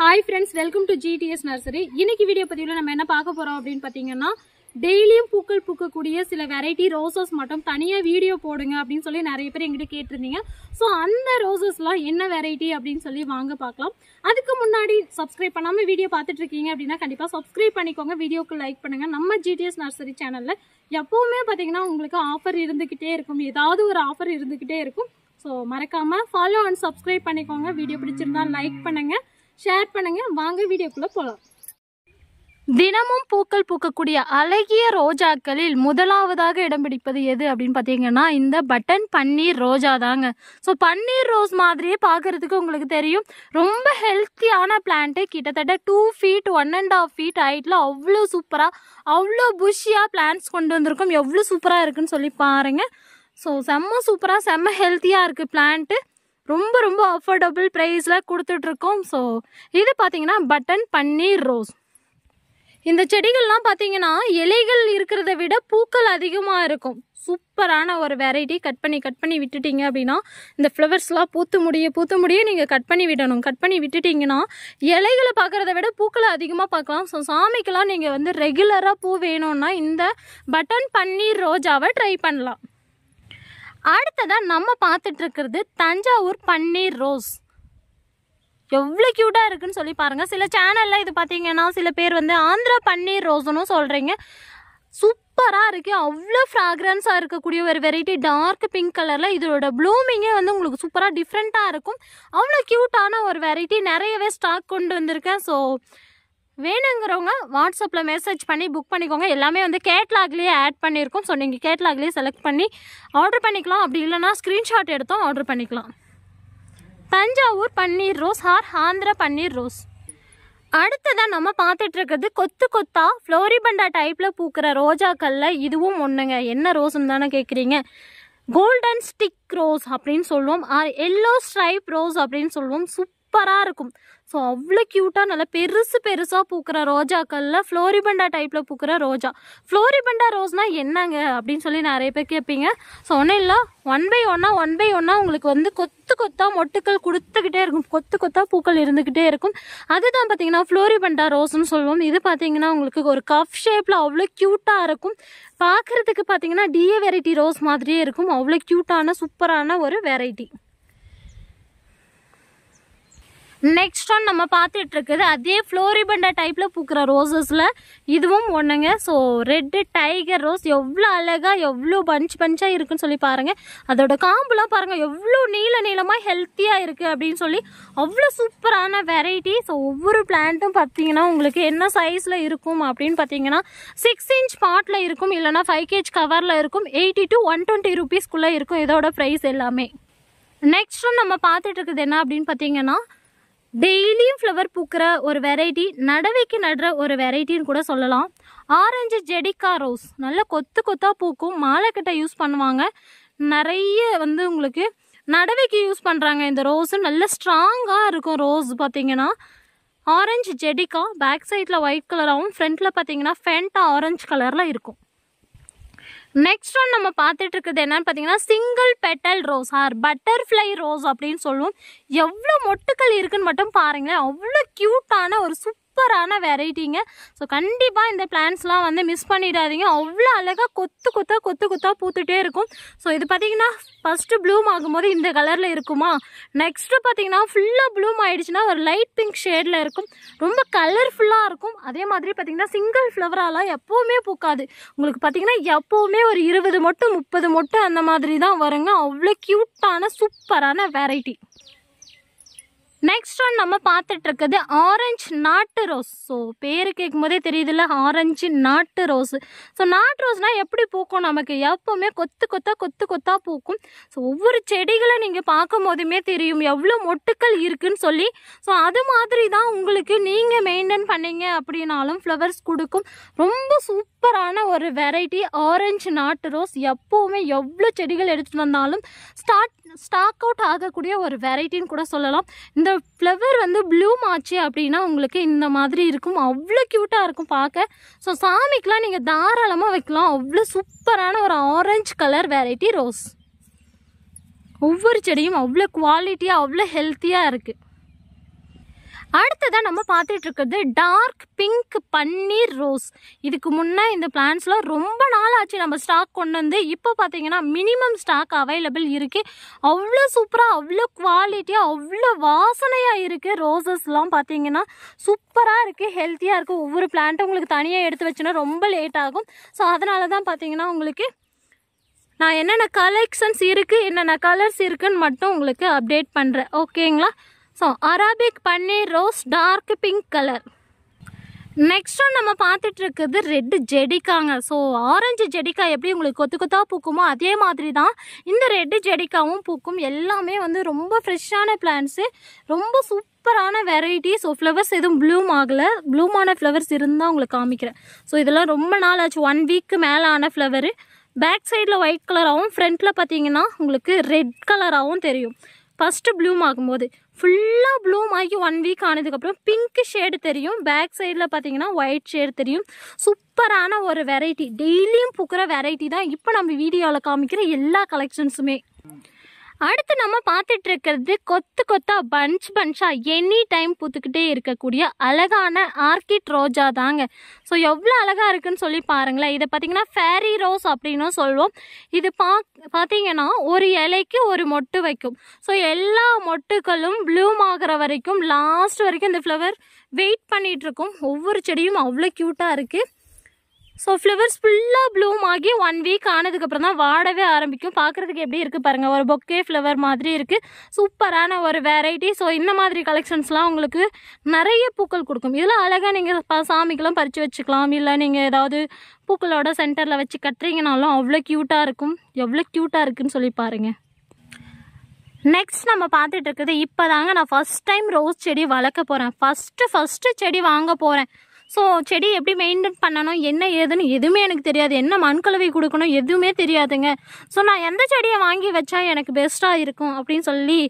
Hi friends, welcome to GTS Nursery. இன்னைக்கு video பதிவுல நம்ம என்ன பார்க்க போறோம் அப்படினு பாத்தீங்கன்னா டெய்லியும் பூக்கள் பூக்கக்கூடிய சில வெரைட்டி ரோசஸ் மட்டும் தனியா வீடியோ போடுங்க அப்படினு சொல்லி நிறைய பேர் என்கிட்ட கேட்டிருந்தீங்க. சோ அந்த ரோசஸ்லாம் என்ன வெரைட்டி அப்படினு சொல்லி வாங்க பார்க்கலாம். அதுக்கு முன்னாடி Subscribe பண்ணாம வீடியோ பார்த்துட்டு இருக்கீங்க அப்படினா கண்டிப்பா Subscribe பண்ணிக்கோங்க. வீடியோக்கு லைக் பண்ணுங்க. நம்ம GTS Nursery சேனல்ல எப்பவுமே பாத்தீங்கன்னா உங்களுக்கு ஆஃபர் இருந்துகிட்டே இருக்கும். ஏதாவது ஒரு ஆஃபர் இருந்துகிட்டே இருக்கும். சோ மறக்காம follow and subscribe பண்ணிக்கோங்க. வீடியோ பிடிச்சிருந்தா லைக் பண்ணுங்க. ஷேர் பண்ணுங்க. வாங்க வீடியோக்குள்ள போலாம். தினமும் பூக்கள் பூக்கக்கூடிய அழகிய ரோஜாக்களில் முதலாவதாக இடம் பிடிப்பது எது அப்படின்னு பார்த்தீங்கன்னா இந்த பட்டன் பன்னீர் ரோஜா தாங்க. ஸோ பன்னீர் ரோஸ் மாதிரியே பார்க்கறதுக்கு உங்களுக்கு தெரியும். ரொம்ப ஹெல்த்தியான பிளான்ட்டு. கிட்டத்தட்ட 2 feet 1.5 feet ஹைட்டில் அவ்வளோ சூப்பராக அவ்வளோ புஷ்ஷியாக பிளான்ட்ஸ் கொண்டு வந்திருக்கும். எவ்வளோ சூப்பராக இருக்குன்னு சொல்லி பாருங்க. ஸோ செம்ம சூப்பராக செம்ம ஹெல்த்தியாக இருக்குது பிளான்ட்டு. ரொம்ப ரொம்ப அஃபோர்டபுள் ப்ரைஸில் கொடுத்துட்ருக்கோம். ஸோ இது பார்த்தீங்கன்னா பட்டன் பன்னீர் ரோஸ். இந்த செடிகள்லாம் பார்த்தீங்கன்னா இலைகள் இருக்கிறத விட பூக்கள் அதிகமாக இருக்கும். சூப்பரான ஒரு வெரைட்டி. கட் பண்ணி விட்டுட்டீங்க அப்படின்னா இந்த ஃப்ளவர்ஸ்லாம் பூத்து முடிய நீங்கள் கட் பண்ணி விடணும். கட் பண்ணி விட்டுட்டிங்கன்னா இலைகளை பார்க்குறத விட பூக்களை அதிகமாக பார்க்கலாம். ஸோ சாமிக்கெல்லாம் நீங்கள் வந்து ரெகுலராக பூ வேணும்னா இந்த பட்டன் பன்னீர் ரோஜாவை ட்ரை பண்ணலாம். அடுத்ததான் நம்ம பார்த்துட்டு இருக்கிறது தஞ்சாவூர் பன்னீர் ரோஸ். எவ்வளோ க்யூட்டாக இருக்குன்னு சொல்லி பாருங்கள். சில சேனலில் இது பார்த்தீங்கன்னா சில பேர் வந்து ஆந்திரா பன்னீர் ரோஸ்னு சொல்கிறீங்க. சூப்பராக இருக்குது. அவ்வளோ ஃப்ராக்ரன்ஸாக இருக்கக்கூடிய ஒரு வெரைட்டி. டார்க் பிங்க் கலரில் இதோட ப்ளூமிங்கே வந்து உங்களுக்கு சூப்பராக டிஃப்ரெண்ட்டாக இருக்கும். அவ்வளோ க்யூட்டான ஒரு வெரைட்டி. நிறையவே ஸ்டாக் கொண்டு வந்திருக்கேன். ஸோ வேணுங்கிறவங்க வாட்ஸ்அப்பில் மெசேஜ் பண்ணி புக் பண்ணிக்கோங்க. எல்லாமே வந்து கேட்லாக்லேயே ஆட் பண்ணியிருக்கோம். ஸோ நீங்கள் கேட்லாக்லேயே செலக்ட் பண்ணி ஆர்டர் பண்ணிக்கலாம். அப்படி இல்லைனா ஸ்க்ரீன்ஷாட் எடுத்தோம் ஆர்டர் பண்ணிக்கலாம். தஞ்சாவூர் பன்னீர் ரோஸ் ஆர் ஆந்திரா பன்னீர் ரோஸ். அடுத்ததான் நம்ம பார்த்துட்டு இருக்கிறது கொத்து கொத்தா ஃப்ளோரிபண்டா டைப்பில் பூக்கிற ரோஜாக்களில் இதுவும் ஒன்றுங்க. என்ன ரோஸ்ன்னு தானே கேட்குறீங்க. கோல்டன் ஸ்டிக் ரோஸ் அப்படின்னு சொல்லுவோம். ஆர் எல்லோ ஸ்ட்ரைப் ரோஸ் அப்படின்னு சொல்லுவோம். சூப்பராக இருக்கும். ஸோ அவ்வளோ க்யூட்டாக நல்லா பெருசாக பூக்கிற ரோஜாக்களில் ஃப்ளோரிபண்டா டைப்பில் பூக்கிற ரோஜா. ஃப்ளோரிபண்டா ரோஸ்னால் என்னங்க அப்படின்னு சொல்லி நிறைய பேர் கேட்பீங்க. ஸோ ஒன்றும் இல்லை, ஒன் பை ஒன்னா உங்களுக்கு வந்து கொத்தா மொட்டுக்கள் கொடுத்துக்கிட்டே இருக்கும். கொத்தா பூக்கள் இருந்துக்கிட்டே இருக்கும். அதுதான் பார்த்தீங்கன்னா ஃப்ளோரிபண்டா ரோஸ்ன்னு சொல்லுவோம். இது பார்த்தீங்கன்னா உங்களுக்கு ஒரு கப் ஷேப்பில் அவ்வளோ க்யூட்டாக இருக்கும். பார்க்குறதுக்கு பார்த்தீங்கன்னா டிஏ வெரைட்டி ரோஸ் மாதிரியே இருக்கும். அவ்வளோ க்யூட்டான சூப்பரான ஒரு வெரைட்டி. நெக்ஸ்ட் ஒன் நம்ம பார்த்துட்டு இருக்குது அதே ஃப்ளோரிபண்டா டைப்பில் பூக்கிற ரோசஸில் இதுவும் ஒன்றுங்க. So red tiger rose. எவ்வளோ அழகாக எவ்வளோ பஞ்சாக இருக்குன்னு சொல்லி பாருங்கள். அதோட காம்புலாம் பாருங்கள் எவ்வளோ நீளமாக ஹெல்த்தியாக இருக்குது அப்படின்னு சொல்லி அவ்வளோ சூப்பரான வெரைட்டி. ஸோ ஒவ்வொரு பிளான்ட்டும் பார்த்தீங்கன்னா உங்களுக்கு என்ன சைஸில் இருக்கும் அப்படின்னு பார்த்தீங்கன்னா 6 inch பாட்டில் இருக்கும். இல்லைனா 5 kg கவரில் இருக்கும். 80 to 120 rupeesக்குள்ளே இருக்கும் இதோட ப்ரைஸ் எல்லாமே. நெக்ஸ்ட் ஒன் நம்ம பார்த்துட்டு இருக்குது என்ன அப்படின்னு பார்த்தீங்கன்னா டெய்லியும் ஃப்ளவர் பூக்கிற ஒரு வெரைட்டி. நடவைக்கு நடுற ஒரு வெரைட்டின்னு கூட சொல்லலாம். ஆரஞ்சு ஜெடிகா ரோஸ். நல்ல கொத்தா பூக்கும். மாலை கட்ட யூஸ் பண்ணுவாங்க. நிறைய வந்து உங்களுக்கு நடவைக்கு யூஸ் பண்ணுறாங்க இந்த ரோஸு. நல்ல ஸ்ட்ராங்காக இருக்கும் ரோஸ் பார்த்தீங்கன்னா. ஆரஞ்சு ஜெடிகா. பேக் சைடில் ஒயிட் கலராகவும் ஃப்ரண்ட்டில் பார்த்தீங்கன்னா ஃபென்டா ஆரஞ்சு கலரில் இருக்கும். நெக்ஸ்ட் ஒன் நம்ம பார்த்துட்டு இருக்குது என்னன்னு பார்த்தீங்கன்னா single petal rose or butterfly rose அப்படின்னு சொல்லுவோம். எவ்வளோ மொட்டுக்கள் இருக்குன்னு மட்டும் பாருங்களேன். அவ்வளோ க்யூட்டான ஒரு சூப்பரான வெரைட்டிங்க. ஸோ கண்டிப்பாக இந்த பிளான்ஸ்லாம் வந்து மிஸ் பண்ணிடாதீங்க. அவ்வளோ அழகாக கொத்தா பூத்துட்டே இருக்கும். ஸோ இது பார்த்தீங்கன்னா ஃபஸ்ட்டு ப்ளூம் ஆகும்போது இந்த கலரில் இருக்குமா. நெக்ஸ்ட்டு பார்த்தீங்கன்னா ஃபுல்லாக ப்ளூம் ஆகிடுச்சுன்னா ஒரு லைட் பிங்க் ஷேடில் இருக்கும். ரொம்ப கலர்ஃபுல்லாக இருக்கும். அதே மாதிரி பார்த்தீங்கன்னா சிங்கிள் ஃப்ளவராலாம் எப்போவுமே பூக்காது. உங்களுக்கு பார்த்தீங்கன்னா எப்போவுமே ஒரு 20 மொட்டு 30 மொட்டு அந்த மாதிரி தான் வருங்க. அவ்வளோ க்யூட்டான சூப்பரான வெரைட்டி. நெக்ஸ்ட் ஒன் நம்ம பார்த்துட்டு இருக்குது ஆரஞ்சு நாட்டு ரோஸ். ஸோ பேரு கேட்கும் போதே தெரியுதுல்ல, ஆரஞ்சு நாட்டு ரோஸ். ஸோ நாட்டு ரோஸ்னால் எப்படி பூக்கும், நமக்கு எப்போவுமே கொத்தா பூக்கும். ஸோ ஒவ்வொரு செடிகளை நீங்கள் பார்க்கும் போதுமே தெரியும் எவ்வளோ மொட்டுக்கள் இருக்குன்னு சொல்லி. ஸோ அது மாதிரி தான் உங்களுக்கு நீங்கள் மெயின்டைன் பண்ணீங்க அப்படின்னாலும் ஃப்ளவர்ஸ் கொடுக்கும். ரொம்ப சூப்பரான ஒரு வெரைட்டி ஆரஞ்சு நாட்டு ரோஸ். எப்போவுமே எவ்வளோ செடிகள் எடுத்துகிட்டு வந்தாலும் ஸ்டாக் அவுட் ஆகக்கூடிய ஒரு வெரைட்டின்னு கூட சொல்லலாம். இந்த ஃப்ளவர் வந்து ப்ளூம் ஆச்சு அப்படின்னா உங்களுக்கு இந்த மாதிரி இருக்கும். அவ்வளோ க்யூட்டாக இருக்கும் பார்க்க. ஸோ சாமிக்கெலாம் நீங்கள் தாராளமாக வைக்கலாம். அவ்வளோ சூப்பரான ஒரு ஆரஞ்சு கலர் வெரைட்டி ரோஸ். ஒவ்வொரு செடியும் அவ்வளோ குவாலிட்டியாக அவ்வளோ ஹெல்த்தியாக இருக்குது. அடுத்ததான் நம்ம பார்த்துட்டு இருக்கிறது டார்க் பிங்க் பன்னீர் ரோஸ். இதுக்கு முன்னே இந்த பிளான்ஸ்லாம் ரொம்ப நாள் ஆச்சு நம்ம ஸ்டாக் கொண்டு வந்து. இப்போ பார்த்தீங்கன்னா மினிமம் ஸ்டாக் அவைலபிள் இருக்குது. அவ்வளோ சூப்பராக, அவ்வளோ குவாலிட்டியாக, அவ்வளோ வாசனையாக இருக்குது. ரோசஸ்லாம் பார்த்தீங்கன்னா சூப்பராக இருக்குது, ஹெல்த்தியாக இருக்குது. ஒவ்வொரு பிளான்ட்டும் உங்களுக்கு தனியாக எடுத்து வச்சுன்னா ரொம்ப லேட் ஆகும். ஸோ அதனால தான் பார்த்தீங்கன்னா உங்களுக்கு நான் என்னென்ன கலெக்ஷன்ஸ் இருக்குது, என்னென்ன கலர்ஸ் இருக்குதுன்னு மட்டும் உங்களுக்கு அப்டேட் பண்ணுறேன். ஓகேங்களா? ஸோ அரபிக் பன்னீர் rose dark pink colour. Next one நம்ம பார்த்துட்டு இருக்குது ரெட் ஜெடிக்காங்க. ஸோ ஆரஞ்சு ஜெடிக்கா எப்படி உங்களுக்கு கொத்து கொத்தாக பூக்குமோ அதே மாதிரி தான் இந்த ரெட் ஜெடிக்காவும் பூக்கும். எல்லாமே வந்து ரொம்ப ஃப்ரெஷ்ஷான பிளான்ட்ஸு, ரொம்ப சூப்பரான வெரைட்டி. ஸோ ஃப்ளவர்ஸ் எதுவும் ப்ளூம் ஆகலை, ப்ளூமான ஃப்ளவர்ஸ் இருந்தால் உங்களுக்கு காமிக்கிறேன். ஸோ இதெல்லாம் ரொம்ப நாள் ஆச்சு, 1 வீக்கு மேலே ஆன ஃப்ளவரு. பேக் சைடில் ஒயிட் கலராகவும் ஃப்ரண்ட்டில் பார்த்தீங்கன்னா உங்களுக்கு ரெட் கலராகவும் தெரியும். ஃபஸ்ட்டு ப்ளூம் ஆகும்போது ஃபுல்லாக ப்ளூம் ஆகி 1 வீக் ஆனதுக்கப்புறம் பிங்க் ஷேடு தெரியும். பேக் சைடில் பார்த்தீங்கன்னா ஒயிட் ஷேடு தெரியும். சூப்பரான ஒரு வெரைட்டி, டெய்லியும் பூக்கிற வெரைட்டி தான் இப்போ நம்ம வீடியோவில் காமிக்கிற எல்லா கலெக்ஷன்ஸுமே. அடுத்து நம்ம பார்த்துட்டு இருக்கிறது கொத்து கொத்தா பஞ்சா எனி டைம் பூத்துக்கிட்டே இருக்கக்கூடிய அழகான ஆர்கிட் ரோஜா தாங்க. ஸோ எவ்வளோ அழகாக இருக்குன்னு சொல்லி பாருங்களேன். இதை பார்த்தீங்கன்னா ஃபேரி ரோஸ் அப்படின்னு சொல்லுவோம். இது பார்த்தீங்கன்னா ஒரு இலைக்கு ஒரு மொட்டு வைக்கும். ஸோ எல்லா மொட்டுகளும் ப்ளூம் ஆகிற வரைக்கும், லாஸ்ட் வரைக்கும் இந்த ஃப்ளவர் வெயிட் பண்ணிகிட்டு இருக்கும். ஒவ்வொரு செடியும் அவ்வளோ க்யூட்டாக இருக்குது. ஸோ ஃப்ளவர்ஸ் ஃபுல்லாக ப்ளூம் ஆகி 1 வீக் ஆனதுக்கப்புறம் தான் வாடவே ஆரம்பிக்கும். பார்க்குறதுக்கு எப்படி இருக்குது பாருங்கள், ஒரு பொக்கே ஃப்ளவர் மாதிரி இருக்குது. சூப்பரான ஒரு வெரைட்டி. ஸோ இந்த மாதிரி கலெக்ஷன்ஸ்லாம் உங்களுக்கு நிறைய பூக்கள் கொடுக்கும். இதெல்லாம் அழகாக நீங்கள் சாமிக்கெல்லாம் பறித்து வச்சுக்கலாம். இல்லை நீங்கள் ஏதாவது பூக்களோட சென்டரில் வச்சு கட்டுறீங்கனாலும் அவ்வளோ க்யூட்டாக இருக்கும். எவ்வளோ க்யூட்டாக இருக்குதுன்னு சொல்லி பாருங்கள். நெக்ஸ்ட் நம்ம பார்த்துட்டு இருக்குது, இப்போ தாங்க நான் ஃபஸ்ட் டைம் ரோஸ் செடி வளர்க்க போகிறேன். ஃபஸ்ட்டு செடி வாங்க போகிறேன். ஸோ செடி எப்படி மெயின்டைன் பண்ணணும், என்ன ஏதுன்னு எதுவுமே எனக்கு தெரியாது. என்ன மண் கலவை கொடுக்கணும் எதுவுமே தெரியாதுங்க. ஸோ நான் எந்த செடியை வாங்கி வச்சா எனக்கு பெஸ்ட்டாக இருக்கும் அப்படின்னு சொல்லி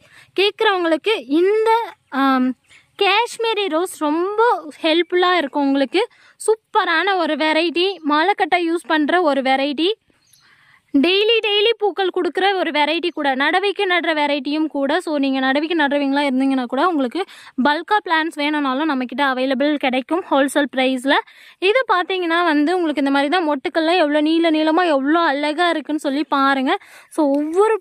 கேட்குறவங்களுக்கு இந்த காஷ்மீரி ரோஸ் ரொம்ப ஹெல்ப்ஃபுல்லாக இருக்கும் உங்களுக்கு. சூப்பரான ஒரு வெரைட்டி, மாலைக்கட்டை யூஸ் பண்ணுற ஒரு வெரைட்டி, டெய்லி பூக்கள் கொடுக்குற ஒரு வெரைட்டி கூட, நடவைக்கு நடுற வெரைட்டியும் கூட. ஸோ நீங்கள் நடவைக்கு நடுறவங்களா இருந்தீங்கன்னா கூட உங்களுக்கு பல்காக பிளான்ஸ் வேணும்னாலும் நம்மக்கிட்ட அவைலபிள் கிடைக்கும் ஹோல்சேல் ப்ரைஸில். இது பார்த்தீங்கன்னா வந்து உங்களுக்கு இந்த மாதிரி தான் மொட்டுக்கள்லாம் எவ்வளோ நீளமாக எவ்வளோ அழகாக இருக்குன்னு சொல்லி பாருங்கள். ஸோ ஒவ்வொரு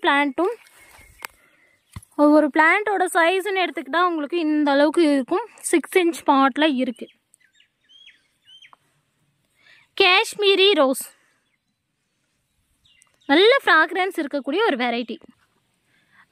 பிளான்ட்டோட சைஸ்ன்னு எடுத்துக்கிட்டால் உங்களுக்கு இந்த அளவுக்கு இருக்கும். 6 inch பாட்டில் இருக்குது. காஷ்மீரி ரோஸ் நல்ல ஃப்ராக்ரன்ஸ் இருக்கக்கூடிய ஒரு வெரைட்டி.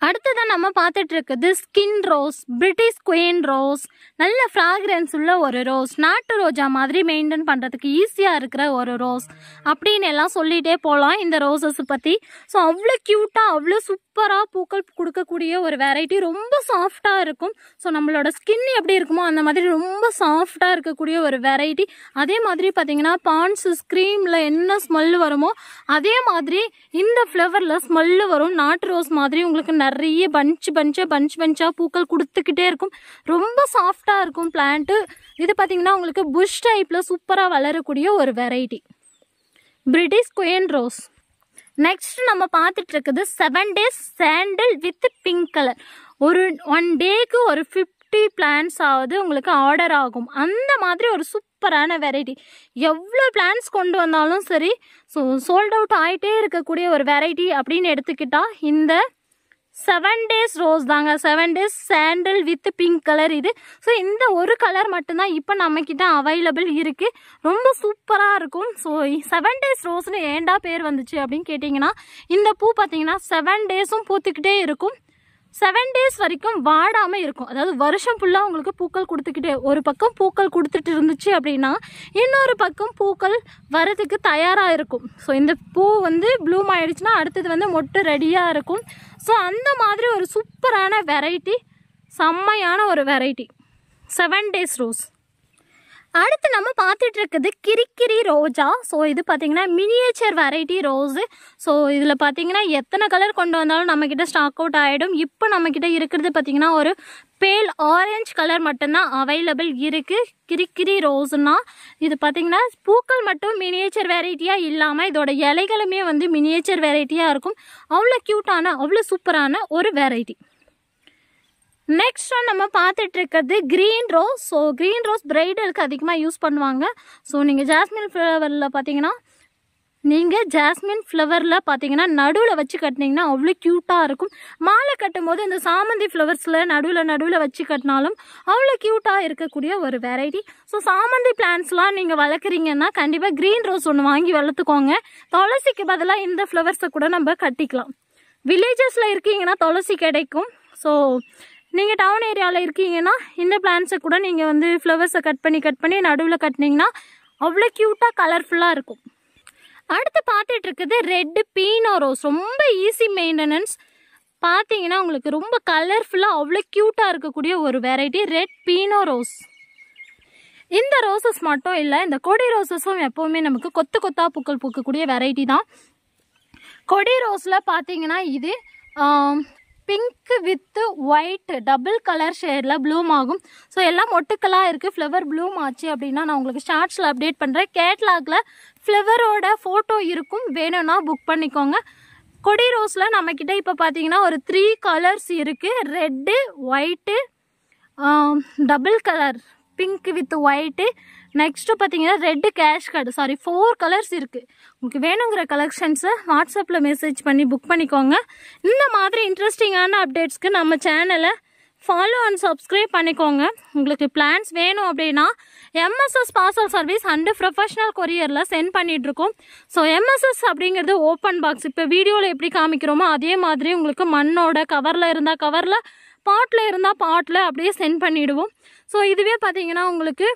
அடுத்ததான் நம்ம பார்த்துட்டு இருக்குது skin rose, British queen rose. நல்ல ஃப்ராக்ரன்ஸ் உள்ள ஒரு ரோஸ், நாட்டு ரோஜா மாதிரி மெயின்டைன் பண்ணுறதுக்கு ஈஸியாக இருக்கிற ஒரு ரோஸ் அப்படின்னு எல்லாம் சொல்லிகிட்டே போகலாம் இந்த ரோசஸ் பற்றி. ஸோ அவ்வளோ க்யூட்டாக, அவ்வளோ சூப்பராக பூக்கள் கொடுக்கக்கூடிய ஒரு வெரைட்டி. ரொம்ப சாஃப்டாக இருக்கும். ஸோ நம்மளோட ஸ்கின் எப்படி இருக்குமோ அந்த மாதிரி ரொம்ப சாஃப்டாக இருக்கக்கூடிய ஒரு வெரைட்டி. அதே மாதிரி பார்த்தீங்கன்னா பாண்ட்ஸ் ஸ்க்ரீமில் என்ன ஸ்மெல் வருமோ அதே மாதிரி இந்த ஃப்ளவரில் ஸ்மெல்லு வரும். நாட்டு ரோஸ் மாதிரி உங்களுக்கு நிறைய பஞ்சாக பூக்கள் கொடுத்துக்கிட்டே இருக்கும். ரொம்ப சாஃப்டாக இருக்கும் பிளான்ட்டு. இது பார்த்தீங்கன்னா உங்களுக்கு புஷ் டைப்பில் சூப்பராக வளரக்கூடிய ஒரு variety, British queen rose. Next நம்ம பார்த்துட்டு இருக்குது 7 days sandal with pink colour. ஒரு 1 டேக்கு ஒரு 50 பிளான்ஸ் ஆகுது உங்களுக்கு ஆர்டர் ஆகும். அந்த மாதிரி ஒரு சூப்பரான வெரைட்டி. எவ்வளோ பிளான்ஸ் கொண்டு வந்தாலும் சரி, ஸோ சோல்ட் அவுட் ஆகிட்டே இருக்கக்கூடிய ஒரு வெரைட்டி அப்படின்னு எடுத்துக்கிட்டால் இந்த 7 days ரோஸ் தாங்க. 7 days sandal with pink colour இது. ஸோ இந்த ஒரு கலர் மட்டும்தான் இப்போ நம்மக்கிட்ட அவைலபிள் இருக்குது. ரொம்ப சூப்பராக இருக்கும். ஸோ 7 days ரோஸ்னு ஏண்டா பேர் வந்துச்சு அப்படின்னு கேட்டிங்கன்னா, இந்த பூ பார்த்தீங்கன்னா 7 daysம் பூத்துக்கிட்டே இருக்கும். 7 days வரைக்கும் வாடாமல் இருக்கும். அதாவது வருஷம் ஃபுல்லாக உங்களுக்கு பூக்கள் கொடுத்துக்கிட்டே, ஒரு பக்கம் பூக்கள் கொடுத்துட்டு இருந்துச்சு அப்படின்னா இன்னொரு பக்கம் பூக்கள் வரதுக்கு தயாராக இருக்கும். ஸோ இந்த பூ வந்து ப்ளூம் ஆகிடுச்சுன்னா அடுத்தது வந்து மொட்டு ரெடியாக இருக்கும். ஸோ அந்த மாதிரி ஒரு சூப்பரான வெரைட்டி, செம்மையான ஒரு வெரைட்டி 7 days ரோஸ். அடுத்து நம்ம பார்த்துட்டு இருக்குது கிரிக்கிரி ரோஜா. ஸோ இது பார்த்தீங்கன்னா மினியேச்சர் வெரைட்டி ரோஸு. ஸோ இதில் பார்த்தீங்கன்னா எத்தனை கலர் கொண்டு வந்தாலும் நம்மக்கிட்ட ஸ்டாக் அவுட் ஆகிடும். இப்போ நம்மக்கிட்ட இருக்கிறது பார்த்தீங்கன்னா ஒரு பேல் ஆரஞ்சு கலர் மட்டும்தான் அவைலபிள் இருக்குது. கிரிக்கிரி ரோஸ்னா இது பார்த்தீங்கன்னா பூக்கள் மட்டும் மினியேச்சர் வெரைட்டியாக இல்லாமல் இதோட இலைகளுமே வந்து மினியேச்சர் வெரைட்டியாக இருக்கும். அவ்வளோ க்யூட்டான, அவ்வளோ சூப்பரான ஒரு வெரைட்டி. நெக்ஸ்ட் நம்ம பார்த்துட்டு இருக்கிறது green rose. So green rose பிரைடலுக்கு அதிகமாக யூஸ் பண்ணுவாங்க. ஸோ நீங்கள் ஜாஸ்மின் ஃப்ளவரில் பார்த்தீங்கன்னா நடுவில் வச்சு கட்டினீங்கன்னா அவ்வளோ க்யூட்டாக இருக்கும். மாலை கட்டும் போது இந்த சாமந்தி ஃப்ளவர்ஸில் நடுவில் வச்சு கட்டினாலும் அவ்வளோ க்யூட்டாக இருக்கக்கூடிய ஒரு வெரைட்டி. ஸோ சாமந்தி பிளான்ஸ்லாம் நீங்கள் வளர்க்குறீங்கன்னா கண்டிப்பாக க்ரீன் ரோஸ் ஒன்று வாங்கி வளர்த்துக்கோங்க. துளசிக்கு பதிலாக இந்த ஃப்ளவர்ஸை கூட நம்ம கட்டிக்கலாம். வில்லேஜஸில் இருக்கீங்கன்னா துளசி கிடைக்கும். ஸோ நீங்கள் டவுன் ஏரியாவில் இருக்கீங்கன்னா இந்த பிளான்ஸை கூட நீங்கள் வந்து ஃப்ளவர்ஸை கட் பண்ணி நடுவில் கட்டினீங்கன்னா அவ்வளோ க்யூட்டாக கலர்ஃபுல்லாக இருக்கும். அடுத்து பார்த்துட்டு இருக்குது ரெட் பீனோ ரோஸ். ரொம்ப ஈஸி மெயின்டெனன்ஸ். பார்த்தீங்கன்னா உங்களுக்கு ரொம்ப கலர்ஃபுல்லாக அவ்வளோ க்யூட்டாக இருக்கக்கூடிய ஒரு வெரைட்டி ரெட் பீனோ ரோஸ். இந்த ரோசஸ் மட்டும் இல்லை, இந்த கொடி ரோசஸும் எப்போவுமே நமக்கு கொத்தாக பூக்கள் பூக்கக்கூடிய வெரைட்டி தான். கொடி ரோஸில் பார்த்தீங்கன்னா இது pink with white double colour ஷேடில் ப்ளூம் ஆகும். ஸோ எல்லாம் ஒட்டுக்கலாக இருக்குது. ஃப்ளவர் ப்ளூம் ஆச்சு அப்படின்னா நான் உங்களுக்கு ஷார்ட்ஸில் அப்டேட் பண்ணுறேன். கேட்லாகில் ஃப்ளவரோட ஃபோட்டோ இருக்கும், வேணும்னா புக் பண்ணிக்கோங்க. கொடி ரோஸில் நம்மக்கிட்ட இப்போ பார்த்தீங்கன்னா ஒரு 3 கலர்ஸ் இருக்குது. Red, white, double colour pink with white, next பார்த்தீங்கன்னா ரெட்டு கேஷ் கார்டு 4 கலர்ஸ் இருக்குது. உங்களுக்கு வேணுங்கிற கலெக்ஷன்ஸை வாட்ஸ்அப்பில் மெசேஜ் பண்ணி புக் பண்ணிக்கோங்க. இந்த மாதிரி இன்ட்ரெஸ்டிங்கான அப்டேட்ஸ்க்கு நம்ம சேனலை ஃபாலோ அண்ட் சப்ஸ்கிரைப் பண்ணிக்கோங்க. உங்களுக்கு பிளான்ஸ் வேணும் அப்படின்னா MSS parcel service and professional கொரியரில் சென்ட் பண்ணிகிட்ருக்கோம். ஸோ MSS அப்படிங்கிறது ஓப்பன் பாக்ஸ். இப்போ வீடியோவில் எப்படி காமிக்கிறோமோ அதே மாதிரி உங்களுக்கு மண்ணோட கவரில் இருந்தால் கவரில், பாட்டில் இருந்தால் பாட்டில் அப்படியே சென்ட் பண்ணிவிடுவோம். ஸோ இதுவே பார்த்தீங்கன்னா உங்களுக்கு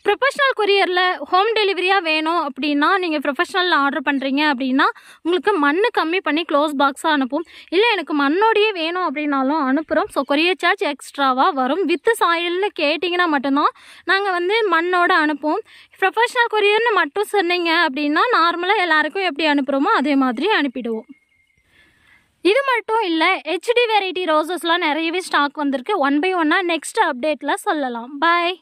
ப்ரொஃபஷ்னல் கொரியரில் ஹோம் டெலிவரியாக வேணும் அப்படின்னா நீங்கள் ப்ரொஃபஷ்னலில் ஆர்டர் பண்ணுறீங்க அப்படின்னா உங்களுக்கு மண் கம்மி பண்ணி க்ளோஸ் பாக்ஸாக அனுப்பும். இல்லை எனக்கு மண்ணோடையே வேணும் அப்படின்னாலும் அனுப்புகிறோம். ஸோ கொரியர் சார்ஜ் எக்ஸ்ட்ராவாக வரும். வித் சாயில்னு கேட்டிங்கன்னா மட்டும்தான் நாங்கள் வந்து மண்ணோடு அனுப்புவோம். ப்ரொஃபஷ்னல் கொரியர்னு மட்டும் சொன்னீங்க அப்படின்னா நார்மலாக எல்லாருக்கும் எப்படி அனுப்புகிறோமோ அதே மாதிரி அனுப்பிடுவோம். இது மட்டும் இல்லை, HD வெரைட்டி ரோசஸ்லாம் நிறையவே ஸ்டாக் வந்திருக்கு. 1 by 1 நெக்ஸ்ட் அப்டேட்டில் சொல்லலாம். பாய்.